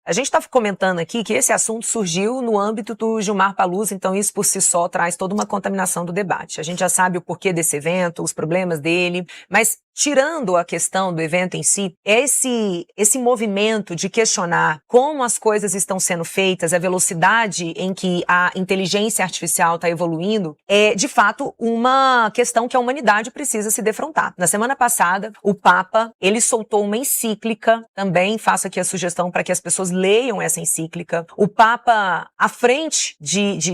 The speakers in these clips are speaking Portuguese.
A gente está comentando aqui que esse assunto surgiu no âmbito do Gilmar Palusa, então isso por si só traz toda uma contaminação do debate. A gente já sabe o porquê desse evento, os problemas dele, mas tirando a questão do evento em si, esse movimento de questionar como as coisas estão sendo feitas, a velocidade em que a inteligência artificial está evoluindo, é de fato uma questão que a humanidade precisa se defrontar. Na semana passada, o Papa, ele soltou uma encíclica, também faço aqui a sugestão para que as pessoas leiam essa encíclica. O Papa, à frente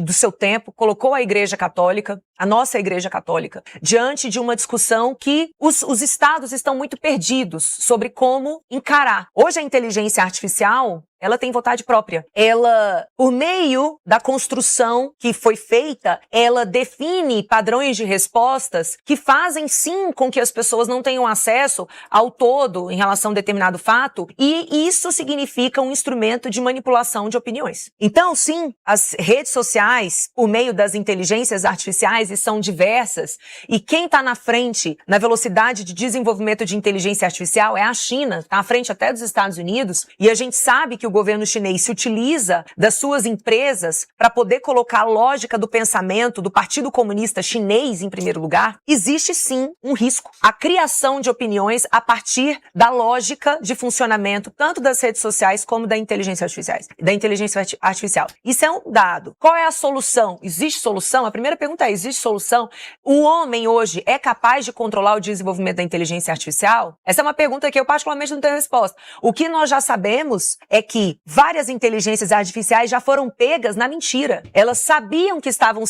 do seu tempo, colocou a Igreja Católica, a nossa Igreja Católica, diante de uma discussão que os estados estão muito perdidos sobre como encarar. Hoje a inteligência artificial, ela tem vontade própria. Ela, por meio da construção que foi feita, ela define padrões de respostas que fazem sim com que as pessoas não tenham acesso ao todo em relação a determinado fato, e isso significa um instrumento de manipulação de opiniões. Então, sim, as redes sociais, por meio das inteligências artificiais, e são diversas, e quem está na frente na velocidade de desenvolvimento de inteligência artificial é a China, está à frente até dos Estados Unidos, e a gente sabe que o governo chinês se utiliza das suas empresas para poder colocar a lógica do pensamento do Partido Comunista Chinês em primeiro lugar. Existe sim um risco. A criação de opiniões a partir da lógica de funcionamento tanto das redes sociais como da inteligência artificial. Isso é um dado. Qual é a solução? Existe solução? A primeira pergunta é, existe solução? O homem hoje é capaz de controlar o desenvolvimento da inteligência artificial? Essa é uma pergunta que eu particularmente não tenho resposta. O que nós já sabemos é que várias inteligências artificiais já foram pegas na mentira. Elas sabiam que estavam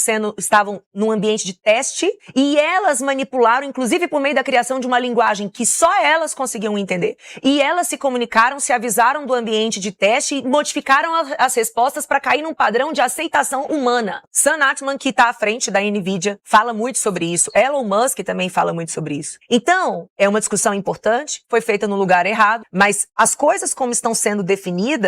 num ambiente de teste e elas manipularam, inclusive por meio da criação de uma linguagem que só elas conseguiam entender. E elas se comunicaram, se avisaram do ambiente de teste e modificaram as respostas para cair num padrão de aceitação humana. Sam Altman, que está à frente da NVIDIA, fala muito sobre isso. Elon Musk também fala muito sobre isso. Então, é uma discussão importante, foi feita no lugar errado, mas as coisas como estão sendo definidas,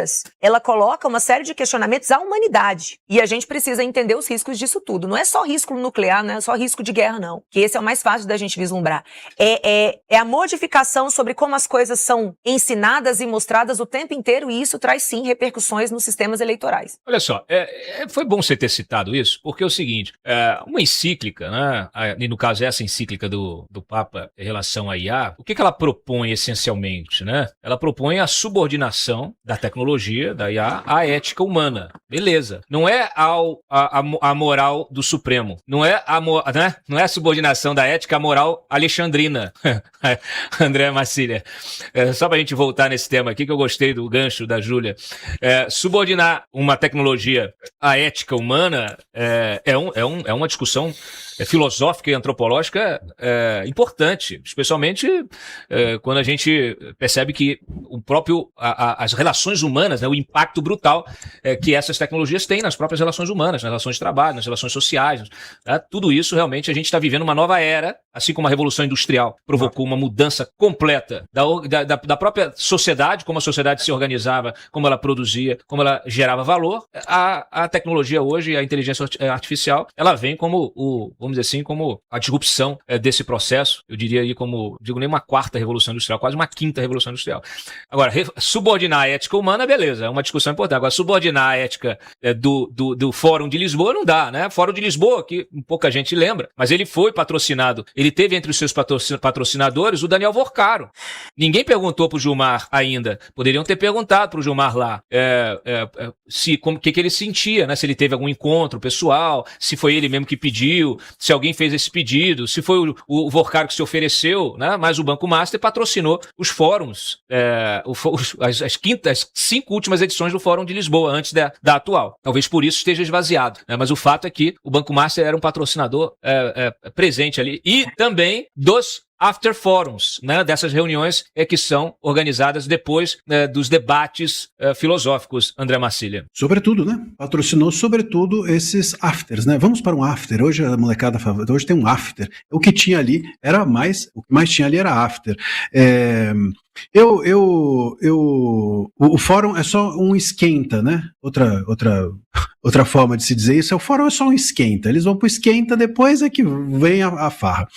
ela coloca uma série de questionamentos à humanidade. E a gente precisa entender os riscos disso tudo. Não é só risco nuclear, não é só risco de guerra, não. Que esse é o mais fácil da gente vislumbrar. É a modificação sobre como as coisas são ensinadas e mostradas o tempo inteiro, e isso traz, sim, repercussões nos sistemas eleitorais. Olha só, foi bom você ter citado isso, porque é o seguinte, uma encíclica, né, e no caso essa encíclica do Papa em relação à IA, o que ela propõe essencialmente, né? Ela propõe a subordinação da tecnologia, da IA, à ética humana. Beleza. Não é a moral do Supremo. Não é a subordinação da ética à moral alexandrina. André Marcília. Só pra gente voltar nesse tema aqui, que eu gostei do gancho da Júlia. Subordinar uma tecnologia à ética humana é uma discussão filosófica e antropológica importante, especialmente quando a gente percebe que as relações humanas, né, o impacto brutal que essas tecnologias têm nas próprias relações humanas, nas relações de trabalho, nas relações sociais. Né? Tudo isso, realmente, a gente está vivendo uma nova era, assim como a Revolução Industrial provocou uma mudança completa da própria sociedade, como a sociedade se organizava, como ela produzia, como ela gerava valor. A tecnologia hoje, a inteligência artificial, ela vem como vamos dizer assim, como a disrupção desse processo, eu diria aí como, digo nem uma quarta Revolução Industrial, quase uma quinta Revolução Industrial. Agora, subordinar a ética humana, beleza, é uma discussão importante. Agora, subordinar a ética do Fórum de Lisboa não dá, né? Fórum de Lisboa, que pouca gente lembra, mas ele foi patrocinado, ele teve entre os seus patrocinadores o Daniel Vorcaro. Ninguém perguntou pro Gilmar ainda, poderiam ter perguntado pro Gilmar lá o que ele sentia, né? Se ele teve algum encontro pessoal, se foi ele mesmo que pediu, se alguém fez esse pedido, se foi o Vorcaro que se ofereceu, né? Mas o Banco Master patrocinou os fóruns, as 5 últimas edições do Fórum de Lisboa, antes da atual. Talvez por isso esteja esvaziado, né? Mas o fato é que o Banco Master era um patrocinador presente ali, e também dos after forums, né, dessas reuniões que são organizadas depois dos debates filosóficos, André Marcília. Sobretudo, né? Patrocinou sobretudo esses afters, né? Vamos para um after. Hoje a molecada favorita, hoje tem um after. O que tinha ali era o que mais tinha ali era after. O fórum é só um esquenta, né? Outra forma de se dizer isso, o fórum é só um esquenta. Eles vão pro esquenta, depois é que vem a farra.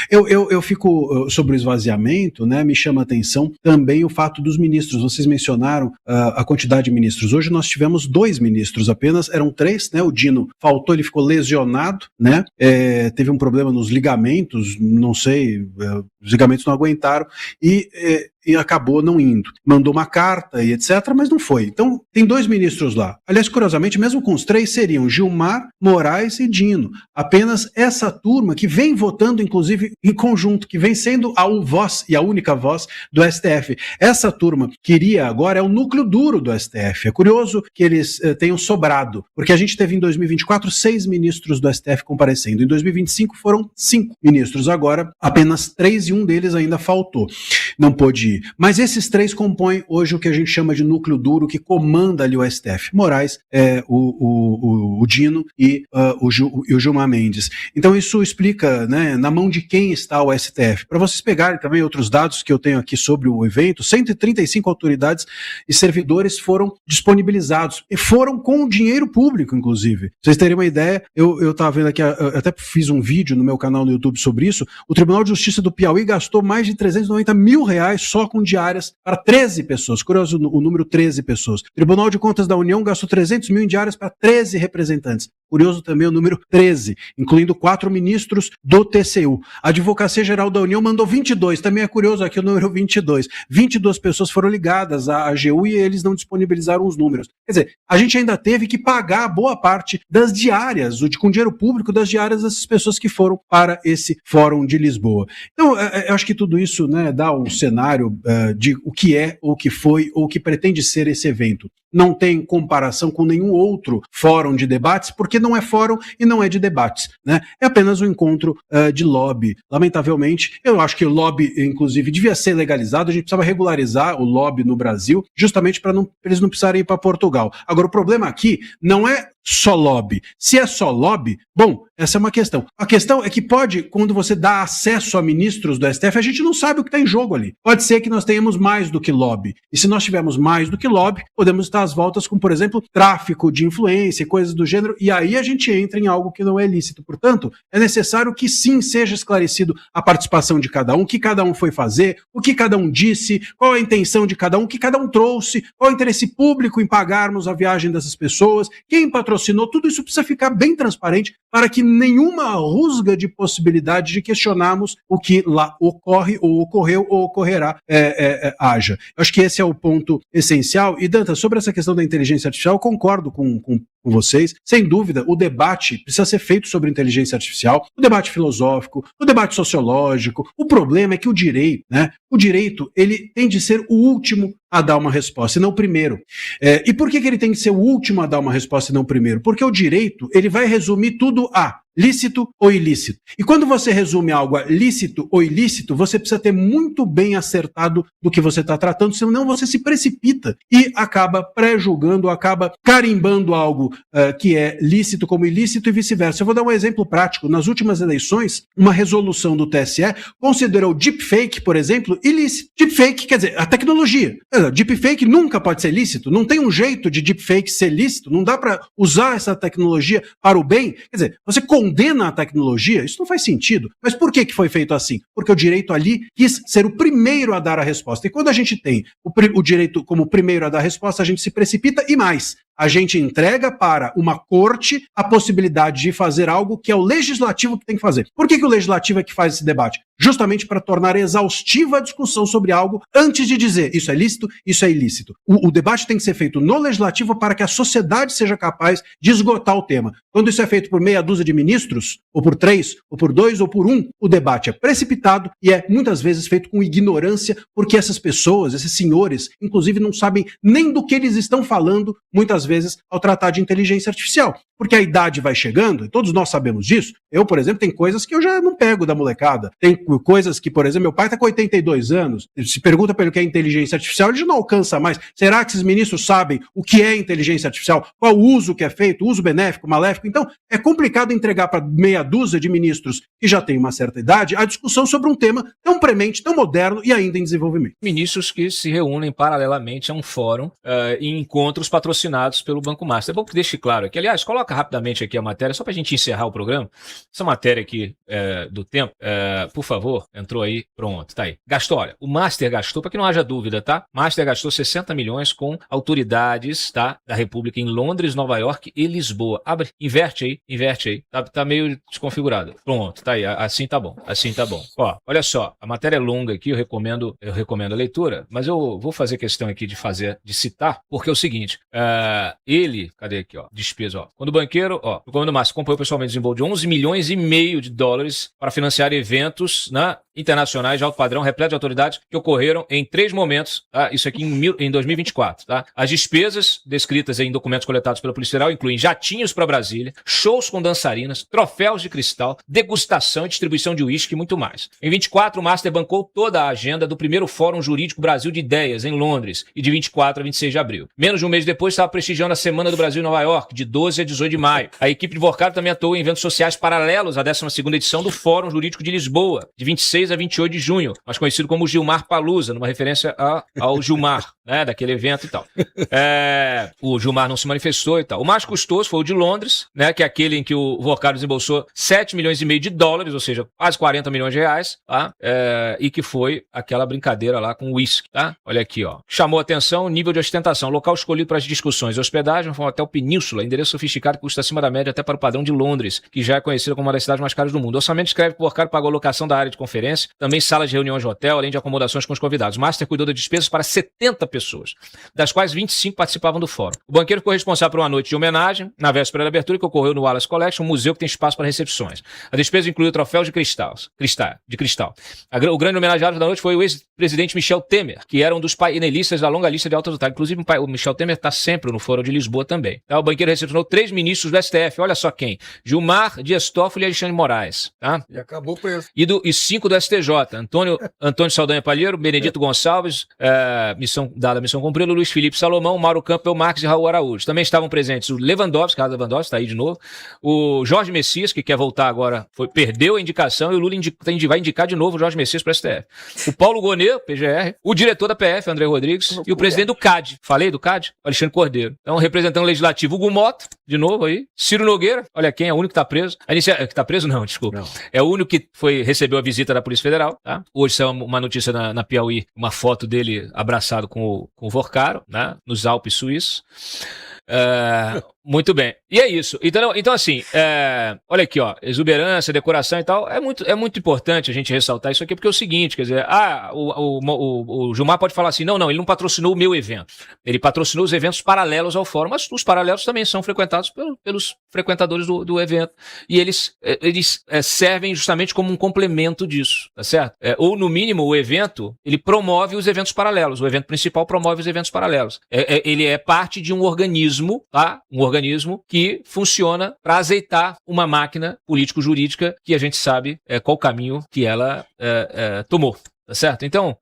Eu fico sobre o esvaziamento, né? Me chama a atenção também o fato dos ministros. Vocês mencionaram a quantidade de ministros. Hoje nós tivemos 2 ministros apenas, eram 3, né? O Dino faltou, ele ficou lesionado, né? Teve um problema nos ligamentos, não sei, os ligamentos não aguentaram e acabou não indo. Mandou uma carta e etc, mas não foi. Então, tem 2 ministros lá. Aliás, curiosamente, mesmo com os 3, seriam Gilmar, Moraes e Dino. Apenas essa turma que vem votando, inclusive, em conjunto, que vem sendo a voz e a única voz do STF. Essa turma que iria agora é o núcleo duro do STF. É curioso que eles tenham sobrado, porque a gente teve em 2024 6 ministros do STF comparecendo. Em 2025 foram 5 ministros. Agora, apenas 3 e um deles ainda faltou. Não pôde ir. Mas esses 3 compõem hoje o que a gente chama de núcleo duro que comanda ali o STF. Moraes, o Dino e o Gilmar Mendes. Então isso explica, né, na mão de quem está o STF. Para vocês pegarem também outros dados que eu tenho aqui sobre o evento, 135 autoridades e servidores foram disponibilizados e foram com dinheiro público, inclusive. Pra vocês terem uma ideia, eu estava vendo aqui, eu até fiz um vídeo no meu canal no YouTube sobre isso. O Tribunal de Justiça do Piauí gastou mais de R$390 mil só com diárias para 13 pessoas. Curioso o número 13 pessoas. O Tribunal de Contas da União gastou 300 mil em diárias para 13 representantes. Curioso também o número 13, incluindo 4 ministros do TCU. A Advocacia Geral da União mandou 22, também é curioso aqui o número 22. 22 pessoas foram ligadas à AGU e eles não disponibilizaram os números. Quer dizer, a gente ainda teve que pagar boa parte das diárias, com dinheiro público das diárias dessas pessoas que foram para esse Fórum de Lisboa. Então, eu acho que tudo isso, né, dá um cenário de o que é, ou o que foi, ou o que pretende ser esse evento. Não tem comparação com nenhum outro fórum de debates, porque não é fórum e não é de debates, né? É apenas um encontro de lobby. Lamentavelmente, eu acho que o lobby, inclusive, devia ser legalizado, a gente precisava regularizar o lobby no Brasil, justamente para eles não precisarem ir para Portugal. Agora, o problema aqui não é só lobby. Se é só lobby, bom, essa é uma questão. A questão é que pode, quando você dá acesso a ministros do STF, a gente não sabe o que está em jogo ali. Pode ser que nós tenhamos mais do que lobby. E se nós tivermos mais do que lobby, podemos estar às voltas com, por exemplo, tráfico de influência e coisas do gênero, e aí a gente entra em algo que não é lícito. Portanto, é necessário que sim seja esclarecido a participação de cada um, o que cada um foi fazer, o que cada um disse, qual a intenção de cada um, o que cada um trouxe, qual o interesse público em pagarmos a viagem dessas pessoas, quem patrocinou, tudo isso precisa ficar bem transparente para que nenhuma rusga de possibilidade de questionarmos o que lá ocorre, ou ocorreu, ou ocorrerá, haja. Eu acho que esse é o ponto essencial. E, Dantas, sobre essa questão da inteligência artificial, eu concordo com vocês. Sem dúvida, o debate precisa ser feito sobre inteligência artificial, o debate filosófico, o debate sociológico. O problema é que o direito, né? O direito, ele tem de ser o último a dar uma resposta, e não o primeiro. E por que ele tem que ser o último a dar uma resposta e não o primeiro? Porque o direito, ele vai resumir tudo a lícito ou ilícito. E quando você resume algo a lícito ou ilícito, você precisa ter muito bem acertado do que você está tratando, senão você se precipita e acaba pré-julgando, acaba carimbando algo que é lícito como ilícito e vice-versa. Eu vou dar um exemplo prático. Nas últimas eleições, uma resolução do TSE considerou deepfake, por exemplo, ilícito. Deepfake quer dizer a tecnologia. Deepfake nunca pode ser lícito. Não tem um jeito de deepfake ser lícito. Não dá para usar essa tecnologia para o bem. Quer dizer, você condena a tecnologia, isso não faz sentido. Mas por que foi feito assim? Porque o direito ali quis ser o primeiro a dar a resposta. E quando a gente tem o direito como primeiro a dar a resposta, a gente se precipita e mais. A gente entrega para uma corte a possibilidade de fazer algo que é o legislativo que tem que fazer. Por que o legislativo é que faz esse debate? Justamente para tornar exaustiva a discussão sobre algo antes de dizer isso é lícito, isso é ilícito. O debate tem que ser feito no legislativo para que a sociedade seja capaz de esgotar o tema. Quando isso é feito por meia dúzia de ministros, ou por 3, ou por 2, ou por 1, o debate é precipitado e é muitas vezes feito com ignorância, porque essas pessoas, esses senhores, inclusive não sabem nem do que eles estão falando, muitas vezes, ao tratar de inteligência artificial. Porque a idade vai chegando, e todos nós sabemos disso. Eu, por exemplo, tem coisas que eu já não pego da molecada. Tem coisas que, por exemplo, meu pai está com 82 anos, se pergunta para ele o que é inteligência artificial, ele já não alcança mais. Será que esses ministros sabem o que é inteligência artificial? Qual o uso que é feito? Uso benéfico, maléfico? Então, é complicado entregar para meia dúzia de ministros que já têm uma certa idade a discussão sobre um tema tão premente, tão moderno e ainda em desenvolvimento. Ministros que se reúnem paralelamente a um fórum em encontros patrocinados contratados pelo Banco Master. É bom que deixe claro aqui. Aliás, coloca rapidamente aqui a matéria, só para a gente encerrar o programa. Essa matéria aqui do tempo, por favor, entrou aí, pronto, tá aí. Gastou, olha, o Master gastou, para que não haja dúvida, tá? Master gastou 60 milhões com autoridades, tá, da República em Londres, Nova York e Lisboa. Abre, inverte aí. Tá meio desconfigurado. Pronto, tá aí, assim tá bom. Ó, olha só, a matéria é longa aqui, eu recomendo a leitura, mas eu vou fazer questão aqui de citar, porque é o seguinte, cadê aqui, ó, despesa, ó, quando o banqueiro, ó, o comando Master acompanhou pessoalmente o desembolso de 11 milhões e meio de dólares para financiar eventos, né, internacionais de alto padrão, repleto de autoridades, que ocorreram em 3 momentos, tá? Isso aqui em 2024, tá? As despesas descritas em documentos coletados pela Polícia Federal incluem jatinhos para Brasília, shows com dançarinas, troféus de cristal, degustação e distribuição de uísque e muito mais. Em 24, o Master bancou toda a agenda do primeiro Fórum Jurídico Brasil de Ideias, em Londres, e de 24 a 26 de abril. Menos de um mês depois, estava prestigiando a Semana do Brasil em Nova York, de 12 a 18 de maio. A equipe de Vorcaro também atuou em eventos sociais paralelos à 12ª edição do Fórum Jurídico de Lisboa, de 26 a 28 de junho, mais conhecido como Gilmar Palusa, numa referência ao Gilmar, né, daquele evento e tal. O Gilmar não se manifestou e tal. O mais custoso foi o de Londres, né, que é aquele em que o Vorcaro desembolsou 7 milhões e meio de dólares, ou seja, quase 40 milhões de reais, tá? E que foi aquela brincadeira lá com o uísque, tá? Olha aqui, ó. Chamou atenção o nível de ostentação. O local escolhido para as discussões e hospedagem foi um hotel Península, endereço sofisticado que custa acima da média até para o padrão de Londres, que já é conhecido como uma das cidades mais caras do mundo. O orçamento escreve que o Vorcaro pagou a locação da área de conferência, também salas de reuniões de hotel, além de acomodações com os convidados. O Master cuidou das despesas para 70 pessoas, das quais 25 participavam do fórum. O banqueiro ficou responsável por uma noite de homenagem, na véspera da abertura, que ocorreu no Wallace Collection, um museu que tem espaço para recepções. A despesa incluiu troféus de cristal. O grande homenageado da noite foi o ex-presidente Michel Temer, que era um dos painelistas da longa lista de alta vontade. Inclusive, o Michel Temer está sempre no Fórum de Lisboa também. Tá? O banqueiro recepcionou 3 ministros do STF, olha só quem: Gilmar, Dias Toffoli e Alexandre de Moraes. Tá? E acabou com isso. E 5 do STJ, Antônio Saldanha Palheiro, Benedito Gonçalves, missão cumprida, Luiz Felipe Salomão, Mauro Campbell Marques e Raul Araújo. Também estavam presentes o Lewandowski, Carlos Lewandowski, está aí de novo, o Jorge Messias, que quer voltar agora, perdeu a indicação, e o Lula vai indicar de novo o Jorge Messias para o STF. O Paulo Gonet, PGR, o diretor da PF, André Rodrigues, e o presidente do CAD, falei do CAD? Alexandre Cordeiro. Então, representando o legislativo, Hugo Mota, de novo aí, Ciro Nogueira, olha quem é o único que está preso. Que está preso não, desculpa. Não. É o único que recebeu a visita da Polícia Federal, tá? Hoje saiu uma notícia na Piauí, uma foto dele abraçado com o Vorcaro, né? Nos Alpes suíços. Muito bem. E é isso. Então assim, olha aqui, ó, exuberância, decoração e tal, é muito importante a gente ressaltar isso aqui, porque é o seguinte, quer dizer, o Gilmar pode falar assim, não, ele não patrocinou o meu evento. Ele patrocinou os eventos paralelos ao fórum, mas os paralelos também são frequentados pelos frequentadores do evento. E eles servem justamente como um complemento disso, tá certo? Ou, no mínimo, o evento, ele promove os eventos paralelos. O evento principal promove os eventos paralelos. Ele é parte de um organismo, tá? Um organismo que funciona para azeitar uma máquina político-jurídica que a gente sabe qual caminho que ela tomou. Tá certo? Então,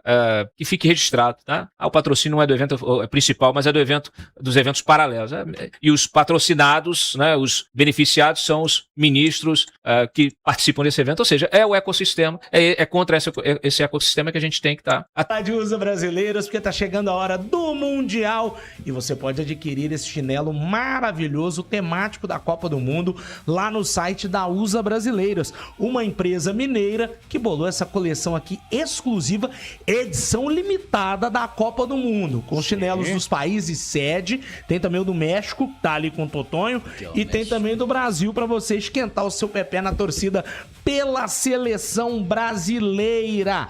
que fique registrado, tá? O patrocínio não é do evento principal, mas é dos eventos paralelos. E os patrocinados, né, os beneficiados são os ministros que participam desse evento, ou seja, é o ecossistema, é contra esse ecossistema que a gente tem que estar. De USA Brasileiros, porque tá chegando a hora do Mundial e você pode adquirir esse chinelo maravilhoso, temático da Copa do Mundo, lá no site da USA Brasileiros, uma empresa mineira que bolou essa coleção aqui exclusiva, edição limitada da Copa do Mundo, com chinelos dos países sede, tem também o do México, tá ali com o Totonho, e tem também do Brasil para você esquentar o seu pé na torcida pela seleção brasileira.